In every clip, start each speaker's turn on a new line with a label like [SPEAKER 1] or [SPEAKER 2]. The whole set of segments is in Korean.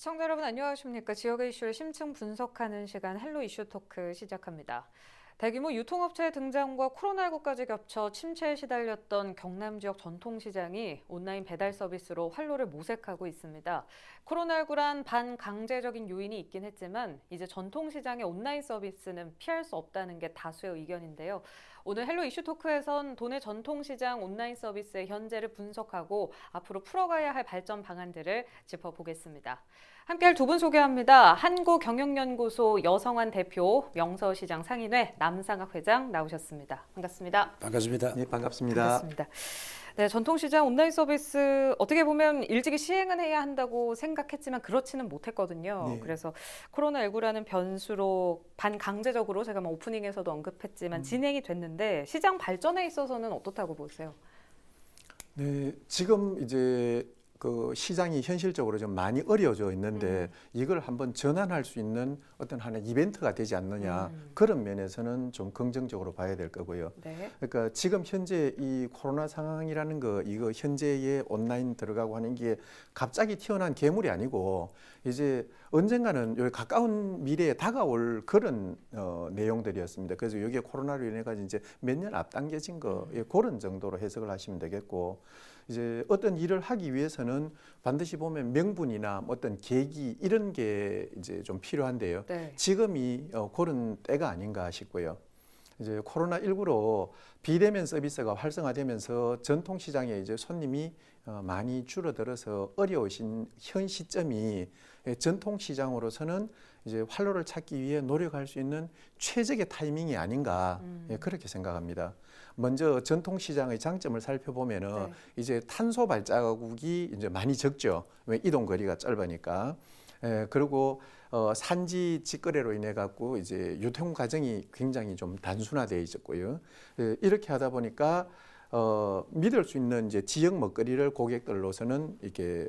[SPEAKER 1] 시청자 여러분 안녕하십니까? 지역의 이슈를 심층 분석하는 시간 헬로 이슈 토크 시작합니다. 대규모 유통업체의 등장과 코로나19까지 겹쳐 침체에 시달렸던 경남 지역 전통시장이 온라인 배달 서비스로 활로를 모색하고 있습니다. 코로나19란 반강제적인 요인이 있긴 했지만 이제 전통시장의 온라인 서비스는 피할 수 없다는 게 다수의 의견인데요. 오늘 헬로 이슈 토크에선 도내 전통시장 온라인 서비스의 현재를 분석하고 앞으로 풀어가야 할 발전 방안들을 짚어보겠습니다. 함께할 두 분 소개합니다. 한국경영연구소 여성환 대표, 명서시장 상인회 남상학 회장 나오셨습니다. 반갑습니다.
[SPEAKER 2] 반갑습니다.
[SPEAKER 3] 네, 반갑습니다.
[SPEAKER 1] 반갑습니다. 네, 전통시장 온라인 서비스 어떻게 보면 일찍이 시행은 해야 한다고 생각했지만 그렇지는 못했거든요.
[SPEAKER 3] 네.
[SPEAKER 1] 그래서 코로나19라는 변수로 반강제적으로 제가 오프닝에서도 언급했지만 진행이 됐는데 시장 발전에 있어서는 어떻다고 보세요?
[SPEAKER 3] 네, 지금 이제 그 시장이 현실적으로 좀 많이 어려워져 있는데 이걸 한번 전환할 수 있는 어떤 하나의 이벤트가 되지 않느냐 그런 면에서는 좀 긍정적으로 봐야 될 거고요.
[SPEAKER 1] 네.
[SPEAKER 3] 그러니까 지금 현재 이 코로나 상황이라는 거 이거 현재의 온라인 들어가고 하는 게 갑자기 튀어나온 괴물이 아니고 이제 언젠가는 여기 가까운 미래에 다가올 그런 내용들이었습니다. 그래서 이게 코로나로 인해 가지고 이제 몇 년 앞당겨진 거 그런 정도로 해석을 하시면 되겠고. 이제 어떤 일을 하기 위해서는 반드시 보면 명분이나 어떤 계기 이런 게 이제 좀 필요한데요.
[SPEAKER 1] 네.
[SPEAKER 3] 지금이 그런 때가 아닌가 싶고요. 이제 코로나19로 비대면 서비스가 활성화되면서 전통시장에 이제 손님이 많이 줄어들어서 어려우신 현 시점이 전통시장으로서는 이제 활로를 찾기 위해 노력할 수 있는 최적의 타이밍이 아닌가 그렇게 생각합니다. 먼저 전통시장의 장점을 살펴보면은
[SPEAKER 1] 네.
[SPEAKER 3] 이제 탄소 발자국이 이제 많이 적죠. 왜 이동 거리가 짧으니까. 그리고 산지 직거래로 인해 갖고 이제 유통 과정이 굉장히 좀 단순화되어 있었고요. 이렇게 하다 보니까 믿을 수 있는 이제 지역 먹거리를 고객들로서는 이렇게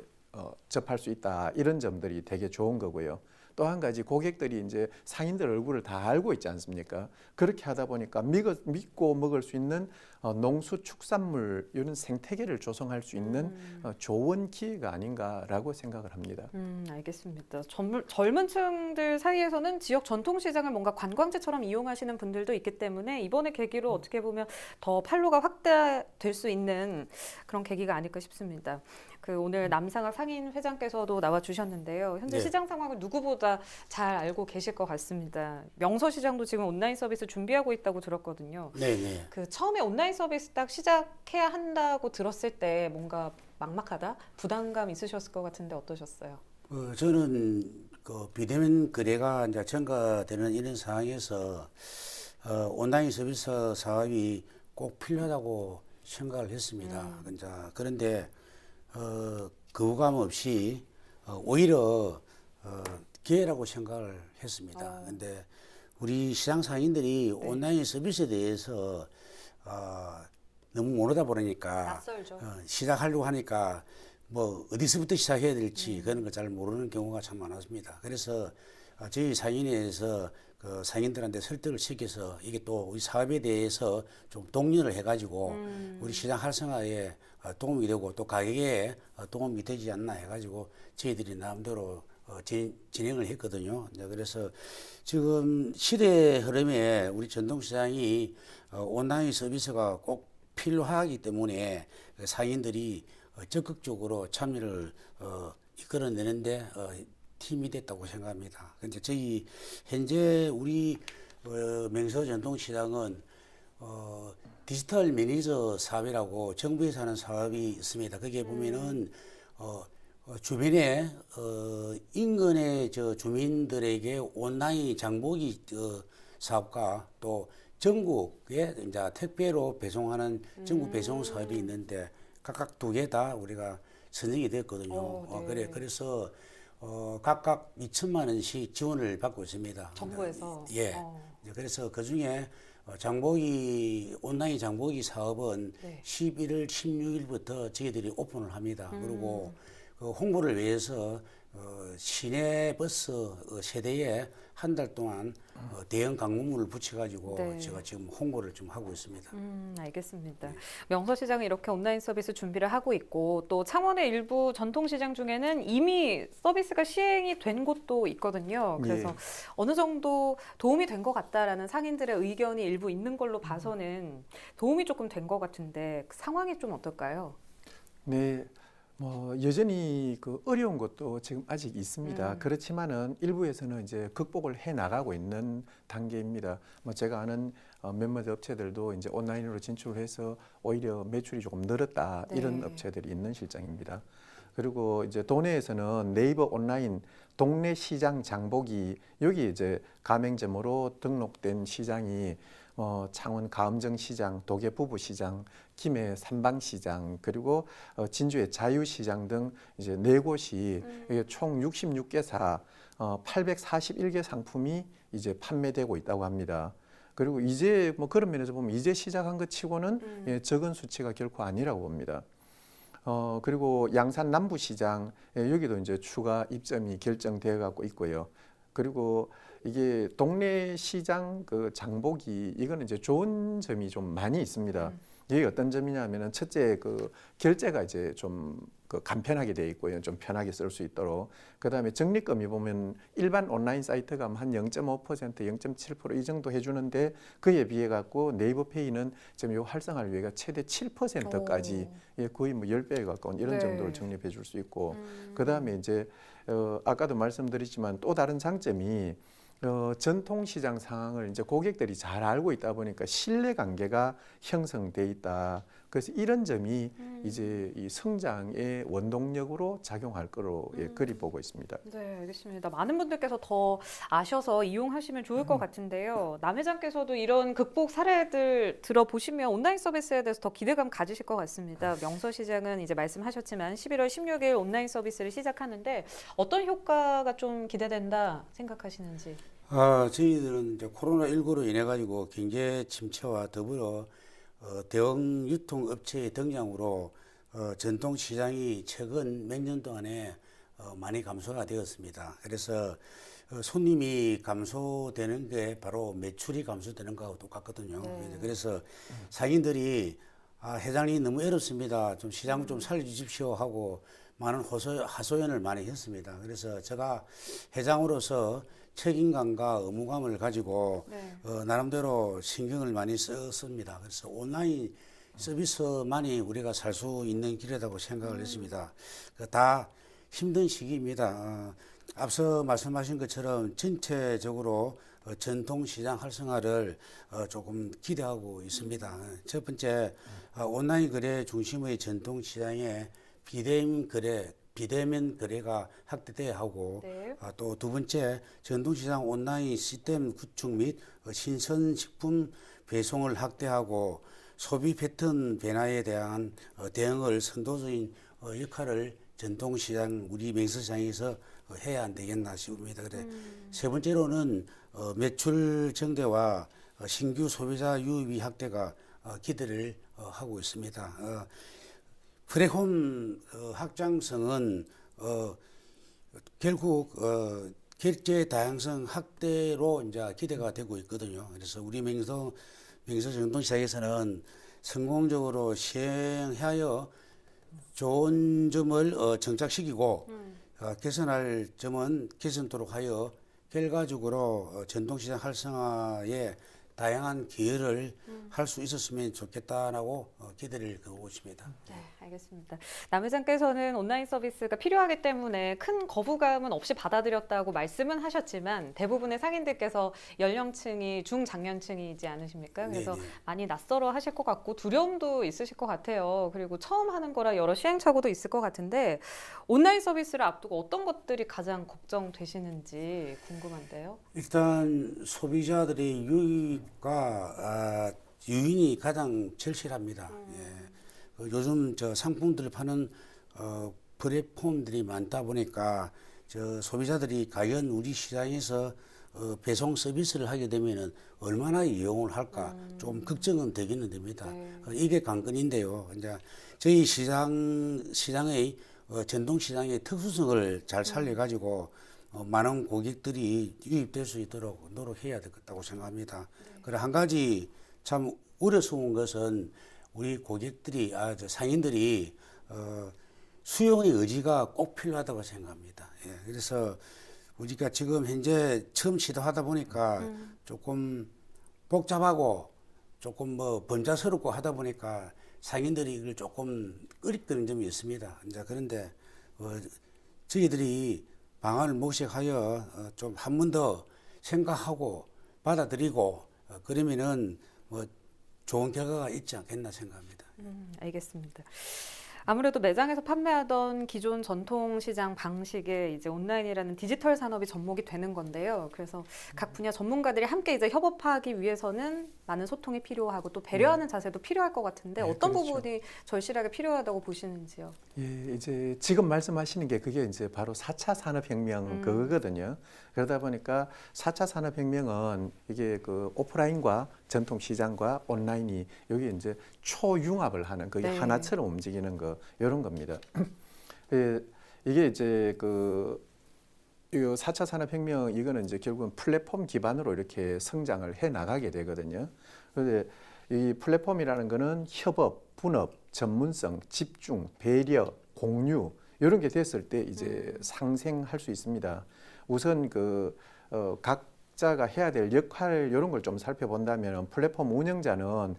[SPEAKER 3] 접할 수 있다 이런 점들이 되게 좋은 거고요. 또 한 가지 고객들이 이제 상인들 얼굴을 다 알고 있지 않습니까? 그렇게 하다 보니까 믿고 먹을 수 있는 농수축산물 이런 생태계를 조성할 수 있는 좋은 기회가 아닌가라고 생각을 합니다.
[SPEAKER 1] 알겠습니다. 젊은 층들 사이에서는 지역 전통시장을 뭔가 관광지처럼 이용하시는 분들도 있기 때문에 이번에 계기로 어떻게 보면 더 판로가 확대될 수 있는 그런 계기가 아닐까 싶습니다. 오늘 남상학 상인 회장께서도 나와 주셨는데요. 현재
[SPEAKER 2] 네.
[SPEAKER 1] 시장 상황을 누구보다 잘 알고 계실 것 같습니다. 명서시장도 지금 온라인 서비스 준비하고 있다고 들었거든요.
[SPEAKER 2] 네네.
[SPEAKER 1] 처음에 온라인 서비스 딱 시작해야 한다고 들었을 때 뭔가 막막하다? 부담감 있으셨을 것 같은데 어떠셨어요?
[SPEAKER 2] 저는 그 비대면 거래가 이제 증가되는 이런 상황에서 온라인 서비스 사업이 꼭 필요하다고 생각을 했습니다. 이제 그런데 거부감 없이 오히려 기회라고 생각을 했습니다. 그런데 우리 시장 상인들이 온라인 서비스에 대해서 너무 모르다 보니까
[SPEAKER 1] 낯설죠.
[SPEAKER 2] 시작하려고 하니까 뭐 어디서부터 시작해야 될지 그런 걸 잘 모르는 경우가 참 많았습니다. 그래서 저희 상인회에서 그 상인들한테 설득을 시켜서 이게 또 우리 사업에 대해서 좀 독려를 해가지고 우리 시장 활성화에 도움이 되고 또 가격에 도움이 되지 않나 해가지고 저희들이 나름대로 진행을 했거든요. 그래서 지금 시대 흐름에 우리 전통시장이 온라인 서비스가 꼭 필요하기 때문에 상인들이 적극적으로 참여를 이끌어내는데 힘이 됐다고 생각합니다. 근데 저희 현재 우리 명서 전통시장은 디지털 매니저 사업이라고 정부에서 하는 사업이 있습니다. 거기에 보면은 주변에 인근의 주민들에게 온라인 장보기 사업과 또 전국에 이제 택배로 배송하는 전국 배송 사업이 있는데 각각 두 개 다 우리가 선정이 됐거든요.
[SPEAKER 1] 네.
[SPEAKER 2] 그래서 각각 2천만 원씩 지원을 받고 있습니다.
[SPEAKER 1] 정부에서?
[SPEAKER 2] 예. 그래서 그 중에 장보기 온라인 장보기 사업은
[SPEAKER 1] 네.
[SPEAKER 2] 11월 16일부터 저희들이 오픈을 합니다. 그리고 그 홍보를 위해서 시내 버스 세대에 한 달 동안 대형 광고물을 붙여가지고
[SPEAKER 1] 네.
[SPEAKER 2] 제가 지금 홍보를 좀 하고 있습니다.
[SPEAKER 1] 알겠습니다. 명서시장은 이렇게 온라인 서비스 준비를 하고 있고 또 창원의 일부 전통시장 중에는 이미 서비스가 시행이 된 곳도 있거든요. 그래서
[SPEAKER 3] 예.
[SPEAKER 1] 어느 정도 도움이 된 것 같다라는 상인들의 의견이 일부 있는 걸로 봐서는 도움이 조금 된 것 같은데 그 상황이 좀 어떨까요?
[SPEAKER 3] 네, 뭐 여전히 그 어려운 것도 지금 아직 있습니다. 그렇지만은 일부에서는 이제 극복을 해 나가고 있는 단계입니다. 뭐 제가 아는 몇몇 업체들도 이제 온라인으로 진출해서 오히려 매출이 조금 늘었다
[SPEAKER 1] 네.
[SPEAKER 3] 이런 업체들이 있는 실정입니다. 그리고 이제 도내에서는 네이버 온라인 동네 시장 장보기 여기 이제 가맹점으로 등록된 시장이 창원 가음정 시장, 도계 부부 시장, 김해 삼방 시장 그리고 진주의 자유 시장 등 이제 네 곳이 이게 총 66개사 841개 상품이 이제 판매되고 있다고 합니다. 그리고 이제 뭐 그런 면에서 보면 이제 시작한 것 치고는 예, 적은 수치가 결코 아니라고 봅니다. 그리고 양산 남부시장 여기도 이제 추가 입점이 결정되어 갖고 있고요. 그리고 이게 동네 시장 그 장보기 이거는 이제 좋은 점이 좀 많이 있습니다. 이게 어떤 점이냐면은 첫째 그 결제가 이제 좀 그 간편하게 돼 있고요. 좀 편하게 쓸 수 있도록. 그다음에 적립금이 보면 일반 온라인 사이트가 한 0.5%, 0.7% 이 정도 해주는데 그에 비해 갖고 네이버페이는 지금 요 활성화를 위해가 최대 7%까지 예, 거의 뭐 10배에 가까운 이런
[SPEAKER 1] 네.
[SPEAKER 3] 정도를 적립해 줄 수 있고 그다음에 이제 아까도 말씀드렸지만 또 다른 장점이 전통시장 상황을 이제 고객들이 잘 알고 있다 보니까 신뢰 관계가 형성돼 있다. 그래서 이런 점이 이제 이 성장의 원동력으로 작용할 거로 예, 그리 보고 있습니다.
[SPEAKER 1] 네, 알겠습니다. 많은 분들께서 더 아셔서 이용하시면 좋을 것 같은데요. 남 회장께서도 이런 극복 사례들 들어보시면 온라인 서비스에 대해서 더 기대감 가지실 것 같습니다. 명서시장은 이제 말씀하셨지만 11월 16일 온라인 서비스를 시작하는데 어떤 효과가 좀 기대된다 생각하시는지.
[SPEAKER 2] 저희들은 이제 코로나19로 인해 가지고 경제 침체와 더불어 대형 유통업체의 등장으로 전통 시장이 최근 몇 년 동안에 많이 감소가 되었습니다. 그래서 손님이 감소되는 게 바로 매출이 감소되는 거하고 똑같거든요.
[SPEAKER 1] 네.
[SPEAKER 2] 그래서 상인들이 회장님 너무 어렵습니다. 좀 시장 좀 살려주십시오 하고 많은 하소연을 많이 했습니다. 그래서 제가 회장으로서 책임감과 의무감을 가지고
[SPEAKER 1] 네.
[SPEAKER 2] 나름대로 신경을 많이 썼습니다. 그래서 온라인 서비스만이 우리가 살 수 있는 길이라고 생각을 했습니다. 다 힘든 시기입니다. 앞서 말씀하신 것처럼 전체적으로 전통시장 활성화를 조금 기대하고 있습니다. 첫 번째, 온라인 거래 중심의 전통시장에 비대면 거래가 확대돼야 하고
[SPEAKER 1] 네.
[SPEAKER 2] 또 두 번째 전통시장 온라인 시스템 구축 및 신선식품 배송을 확대하고 소비 패턴 변화에 대한 대응을 선도적인 역할을 전통시장 우리 명서시장에서 해야 안 되겠나 싶습니다. 그래 세 번째로는 매출 증대와 신규 소비자 유입 확대가 기대를 하고 있습니다. 플랫폼 확장성은 결국 결제 다양성 확대로 이제 기대가 되고 있거든요. 그래서 우리 명서 전통시장에서는 성공적으로 시행하여 좋은 점을 정착시키고 개선할 점은 개선토록 하여 결과적으로 전통시장 활성화에 다양한 기여를 할 수 있었으면 좋겠다라고 기대를 걸고 있습니다.
[SPEAKER 1] 네, 알겠습니다. 남 회장께서는 온라인 서비스가 필요하기 때문에 큰 거부감은 없이 받아들였다고 말씀은 하셨지만 대부분의 상인들께서 연령층이 중장년층이지 않으십니까? 그래서
[SPEAKER 2] 네네.
[SPEAKER 1] 많이 낯설어 하실 것 같고 두려움도 있으실 것 같아요. 그리고 처음 하는 거라 여러 시행착오도 있을 것 같은데 온라인 서비스를 앞두고 어떤 것들이 가장 걱정되시는지 궁금한데요.
[SPEAKER 2] 일단 소비자들의 유입과 유인이 가장 절실합니다. 예. 요즘 저 상품들을 파는 플랫폼들이 많다 보니까 저 소비자들이 과연 우리 시장에서 배송 서비스를 하게 되면은 얼마나 이용을 할까 좀 걱정은 되기는 됩니다.
[SPEAKER 1] 네.
[SPEAKER 2] 이게 관건인데요. 이제 저희 시장의 전통시장의 특수성을 잘 살려가지고 많은 고객들이 유입될 수 있도록 노력해야 되겠다고 생각합니다. 그리고 한 가지 참 우려스러운 것은 우리 고객들이, 저 상인들이 수용의 의지가 꼭 필요하다고 생각합니다. 예, 그래서 우리가 지금 현재 처음 시도하다 보니까 조금 복잡하고 조금 번잡스럽고 하다 보니까 상인들이 이걸 조금 꺼리끄는 점이 있습니다. 이제 그런데 저희들이 방안을 모색하여 좀 한 번 더 생각하고 받아들이고 그러면은 좋은 결과가 있지 않겠나 생각합니다.
[SPEAKER 1] 알겠습니다. 아무래도 매장에서 판매하던 기존 전통시장 방식의 이제 온라인이라는 디지털 산업이 접목이 되는 건데요. 그래서 각 분야 전문가들이 함께 이제 협업하기 위해서는 많은 소통이 필요하고 또 배려하는 자세도 필요할 것 같은데
[SPEAKER 3] 네,
[SPEAKER 1] 어떤
[SPEAKER 3] 그렇죠.
[SPEAKER 1] 부분이 절실하게 필요하다고 보시는지요?
[SPEAKER 3] 예, 이제 지금 말씀하시는 게 그게 이제 바로 4차 산업혁명 그거거든요. 그러다 보니까 4차 산업혁명은 이게 그 오프라인과 전통시장과 온라인이 여기 이제 초융합을 하는 그게
[SPEAKER 1] 네.
[SPEAKER 3] 하나처럼 움직이는 거 이런 겁니다. 예, 이게 이제 이 4차 산업혁명 이거는 이제 결국은 플랫폼 기반으로 이렇게 성장을 해 나가게 되거든요. 그런데 이 플랫폼이라는 거는 협업, 분업, 전문성, 집중, 배려, 공유 이런 게 됐을 때 이제 상생할 수 있습니다. 우선 각자가 해야 될 역할 이런 걸 좀 살펴본다면 플랫폼 운영자는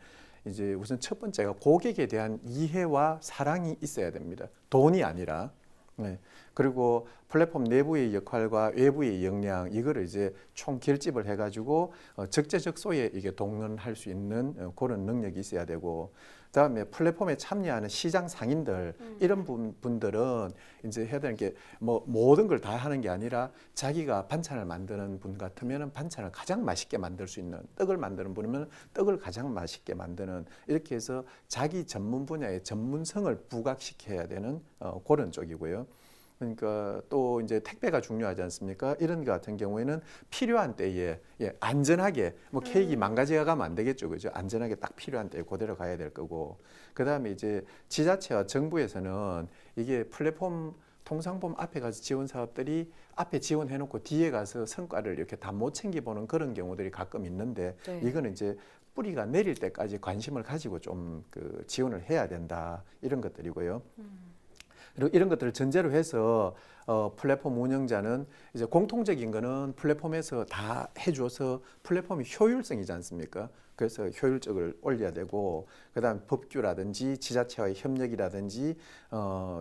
[SPEAKER 3] 이제 우선 첫 번째가 고객에 대한 이해와 사랑이 있어야 됩니다. 돈이 아니라. 네. 그리고 플랫폼 내부의 역할과 외부의 역량 이거를 이제 총 결집을 해가지고 적재적소에 이게 동원할 수 있는 그런 능력이 있어야 되고, 그다음에 플랫폼에 참여하는 시장 상인들 이런 분들은 이제 해야 되는 게 모든 걸 다 하는 게 아니라 자기가 반찬을 만드는 분 같으면은 반찬을 가장 맛있게 만들 수 있는, 떡을 만드는 분이면 떡을 가장 맛있게 만드는, 이렇게 해서 자기 전문 분야의 전문성을 부각시켜야 되는 그런 쪽이고요. 그러니까 또 이제 택배가 중요하지 않습니까? 이런 것 같은 경우에는 필요한 때에 안전하게 케이크 망가져가면 안 되겠죠, 그죠? 안전하게 딱 필요한 때에 그대로 가야 될 거고, 그 다음에 이제 지자체와 정부에서는 이게 플랫폼 통상범 앞에 가서 지원 사업들이 앞에 지원해놓고 뒤에 가서 성과를 이렇게 다 못 챙겨보는 그런 경우들이 가끔 있는데
[SPEAKER 1] 네.
[SPEAKER 3] 이거는 이제 뿌리가 내릴 때까지 관심을 가지고 좀 지원을 해야 된다 이런 것들이고요. 그리고 이런 것들을 전제로 해서 플랫폼 운영자는 이제 공통적인 거는 플랫폼에서 다 해줘서 플랫폼이 효율성이지 않습니까? 그래서 효율적을 올려야 되고, 그다음 법규라든지 지자체와의 협력이라든지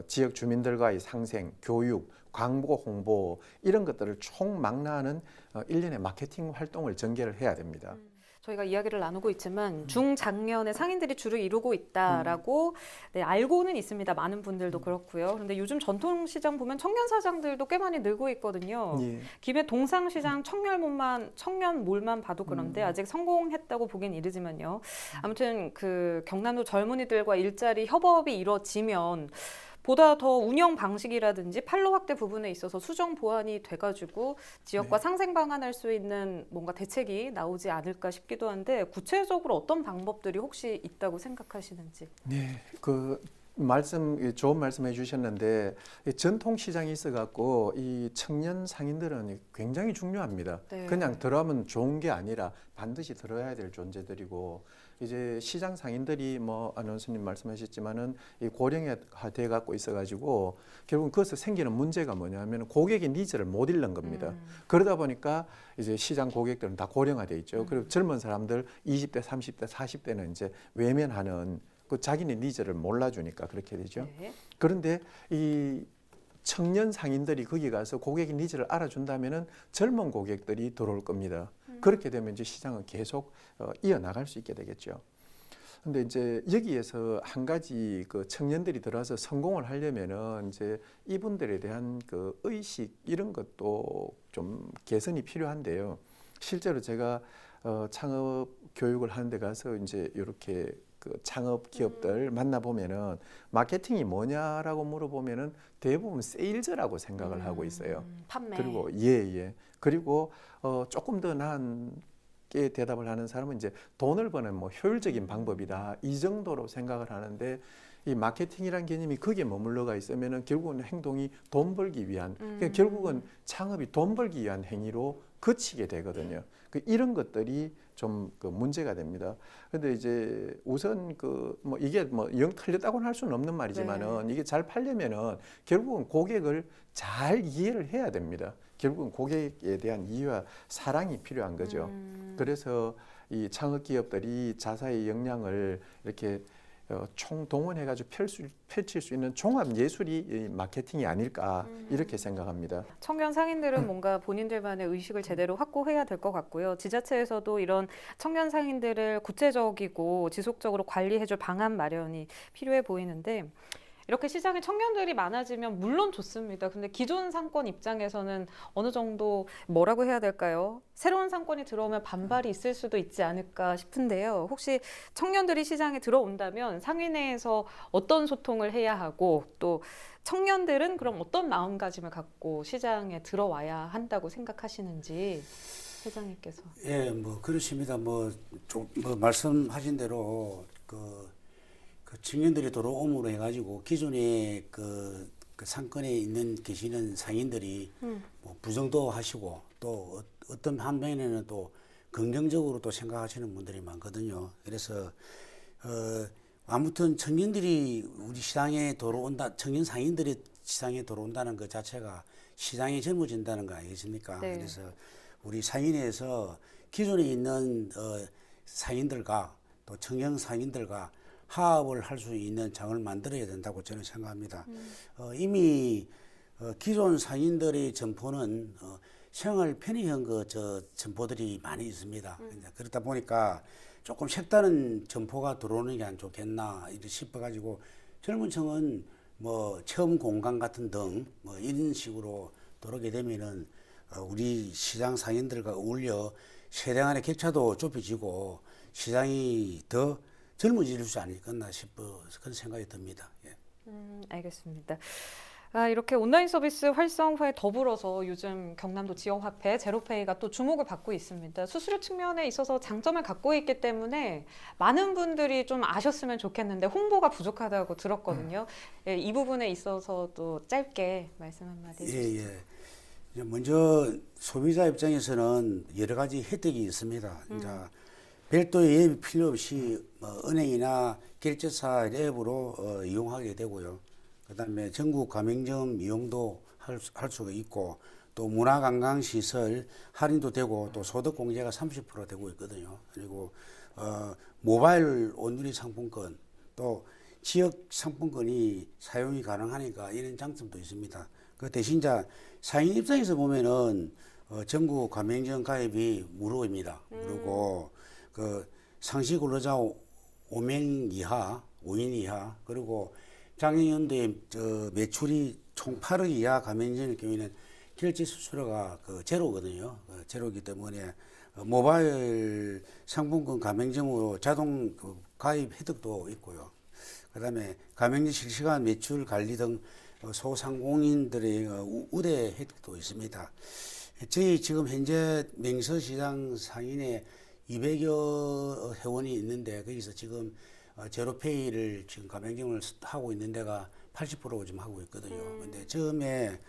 [SPEAKER 3] 지역 주민들과의 상생, 교육, 광고, 홍보 이런 것들을 총망라하는 일련의 마케팅 활동을 전개를 해야 됩니다.
[SPEAKER 1] 저희가 이야기를 나누고 있지만 중장년의 상인들이 주를 이루고 있다라고 알고는 있습니다. 많은 분들도 그렇고요. 그런데 요즘 전통시장 보면 청년 사장들도 꽤 많이 늘고 있거든요.
[SPEAKER 3] 예.
[SPEAKER 1] 김해 동상시장 청년몰만 봐도 그런데 아직 성공했다고 보긴 이르지만요. 아무튼 경남도 젊은이들과 일자리 협업이 이루어지면 보다 더 운영 방식이라든지 판로 확대 부분에 있어서 수정 보완이 돼가지고 지역과 상생 방안할 수 있는 뭔가 대책이 나오지 않을까 싶기도 한데 구체적으로 어떤 방법들이 혹시 있다고 생각하시는지?
[SPEAKER 3] 네, 좋은 말씀해 주셨는데 전통 시장이 있어갖고 이 청년 상인들은 굉장히 중요합니다.
[SPEAKER 1] 네.
[SPEAKER 3] 그냥 들어가면 좋은 게 아니라 반드시 들어야 될 존재들이고, 이제 시장 상인들이 아나운서님 말씀하셨지만은 이 고령화돼 갖고 있어가지고 결국 그것에서 생기는 문제가 뭐냐면 고객의 니즈를 못 읽는 겁니다. 그러다 보니까 이제 시장 고객들은 다 고령화돼 있죠. 그리고 젊은 사람들 20대, 30대, 40대는 이제 외면하는 자기네 니즈를 몰라주니까 그렇게 되죠.
[SPEAKER 1] 네.
[SPEAKER 3] 그런데 이 청년 상인들이 거기 가서 고객의 니즈를 알아준다면은 젊은 고객들이 들어올 겁니다. 그렇게 되면 이제 시장은 계속 이어나갈 수 있게 되겠죠. 근데 이제 여기에서 한 가지 청년들이 들어와서 성공을 하려면은 이제 이분들에 대한 의식 이런 것도 좀 개선이 필요한데요. 실제로 제가 창업 교육을 하는 데 가서 이제 이렇게 창업 기업들 만나보면은 마케팅이 뭐냐라고 물어보면은 대부분 세일즈라고 생각을 하고 있어요.
[SPEAKER 1] 판매.
[SPEAKER 3] 그리고 예. 그리고 조금 더 나은게 대답을 하는 사람은 이제 돈을 버는 효율적인 방법이다 이 정도로 생각을 하는데, 이 마케팅이란 개념이 거기에 머물러가 있으면은 결국은 행동이 돈 벌기 위한, 그러니까 결국은 창업이 돈 벌기 위한 행위로 그치게 되거든요. 이런 것들이 좀 문제가 됩니다. 그런데 이제 우선 뭐 이게 뭐 영 틀렸다고는 할 수는 없는 말이지만은 이게 잘 팔려면은 결국은 고객을 잘 이해를 해야 됩니다. 결국은 고객에 대한 이해와 사랑이 필요한 거죠. 그래서 이 창업 기업들이 자사의 역량을 이렇게 총동원해가지고 펼칠 수 있는 종합 예술이 이 마케팅이 아닐까 이렇게 생각합니다.
[SPEAKER 1] 청년 상인들은 뭔가 본인들만의 의식을 제대로 확고해야 될 것 같고요. 지자체에서도 이런 청년 상인들을 구체적이고 지속적으로 관리해줄 방안 마련이 필요해 보이는데 이렇게 시장에 청년들이 많아지면 물론 좋습니다. 근데 기존 상권 입장에서는 어느 정도 뭐라고 해야 될까요? 새로운 상권이 들어오면 반발이 있을 수도 있지 않을까 싶은데요. 혹시 청년들이 시장에 들어온다면 상인회에서 어떤 소통을 해야 하고 또 청년들은 그럼 어떤 마음가짐을 갖고 시장에 들어와야 한다고 생각하시는지 회장님께서.
[SPEAKER 2] 예, 뭐 그렇습니다. 뭐 말씀하신 대로 그 청년들이 들어옴으로 해가지고 기존에 그 상권에 계시는 상인들이 뭐 부정도 하시고 또 어떤 한면에는 또 긍정적으로 또 생각하시는 분들이 많거든요. 그래서 아무튼 청년들이 우리 시장에 들어온다, 청년 상인들이 시장에 들어온다는 것 자체가 시장이 젊어진다는 거 아니겠습니까?
[SPEAKER 1] 네.
[SPEAKER 2] 그래서 우리 상인회에서 기존에 있는 상인들과 또 청년 상인들과 화합을 할 수 있는 장을 만들어야 된다고 저는 생각합니다. 이미 기존 상인들의 점포는 생활 편의형 점포들이 많이 있습니다. 그러다 보니까 조금 색다른 점포가 들어오는 게 안 좋겠나 이렇게 싶어가지고 젊은 층은 뭐 체험 공간 같은 등 뭐 이런 식으로 들어오게 되면은 우리 시장 상인들과 어울려 세대 간의 격차도 좁혀지고 시장이 더 젊어질 수 아니겠나 싶어 그런 생각이 듭니다. 예.
[SPEAKER 1] 알겠습니다. 이렇게 온라인 서비스 활성화에 더불어서 요즘 경남도 지역화폐 제로페이가 또 주목을 받고 있습니다. 수수료 측면에 있어서 장점을 갖고 있기 때문에 많은 분들이 좀 아셨으면 좋겠는데 홍보가 부족하다고 들었거든요. 예, 이 부분에 있어서도 짧게 말씀 한마디 해주시죠.
[SPEAKER 2] 예, 예. 먼저 소비자 입장에서는 여러 가지 혜택이 있습니다. 이제 별도의 앱이 필요 없이 은행이나 결제사 앱으로 이용하게 되고요. 그다음에 전국 가맹점 이용도 할 수가 있고 또 문화관광시설 할인도 되고 또 소득공제가 30% 되고 있거든요. 그리고 모바일 온누리 상품권 또 지역 상품권이 사용이 가능하니까 이런 장점도 있습니다. 그 대신 상인 입장에서 보면은 전국 가맹점 가입이 무료입니다. 무료고 그 상시 근로자 5명 이하, 5인 이하, 그리고 작년도에 매출이 총 8억 이하 가맹점일 경우에는 결제 수수료가 제로거든요. 제로이기 때문에 모바일 상품권 가맹점으로 자동 가입 혜택도 있고요. 그다음에 가맹점 실시간 매출 관리 등 소상공인들의 우대 혜택도 있습니다. 저희 지금 현재 맹서시장 상인에 200여 회원이 있는데 거기서 지금 제로페이를 지금 가맹점을 하고 있는 데가 80% 지금 하고 있거든요. 근데 처음에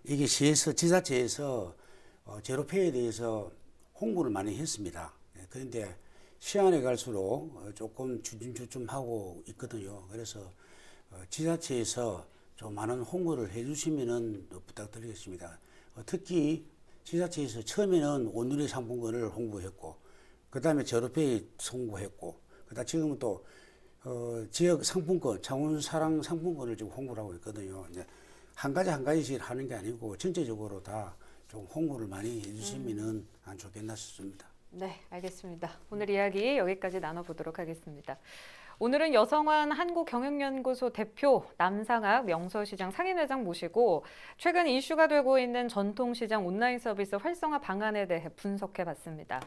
[SPEAKER 2] 이게 지자체에서 제로페이에 대해서 홍보를 많이 했습니다. 그런데 시간이 갈수록 조금 주춤주춤 하고 있거든요. 그래서 지자체에서 좀 많은 홍보를 해주시면은 부탁드리겠습니다. 특히 지자체에서 처음에는 온누리 상품권을 홍보했고, 그 다음에 제로페이 홍보했고, 그다음 지금은 또 지역 상품권, 창원사랑 상품권을 지금 홍보를 하고 있거든요. 이제 한 가지씩 하는 게 아니고 전체적으로 다 좀 홍보를 많이 해주시면은 안 좋겠나 싶습니다.
[SPEAKER 1] 네, 알겠습니다. 오늘 이야기 여기까지 나눠보도록 하겠습니다. 오늘은 여성환 한국경영연구소 대표 남상학 명서시장 상인회장 모시고 최근 이슈가 되고 있는 전통시장 온라인 서비스 활성화 방안에 대해 분석해봤습니다.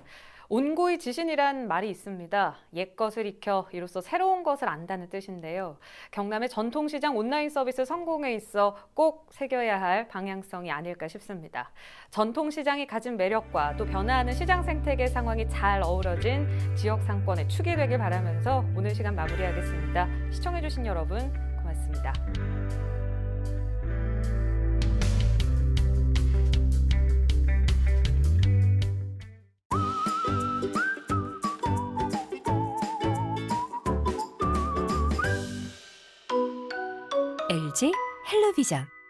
[SPEAKER 1] 온고의 지신이란 말이 있습니다. 옛 것을 익혀 이로써 새로운 것을 안다는 뜻인데요. 경남의 전통시장 온라인 서비스 성공에 있어 꼭 새겨야 할 방향성이 아닐까 싶습니다. 전통시장이 가진 매력과 또 변화하는 시장 생태계 상황이 잘 어우러진 지역 상권의 축이 되길 바라면서 오늘 시간 마무리하겠습니다. 시청해주신 여러분 고맙습니다.
[SPEAKER 4] LG 헬로비전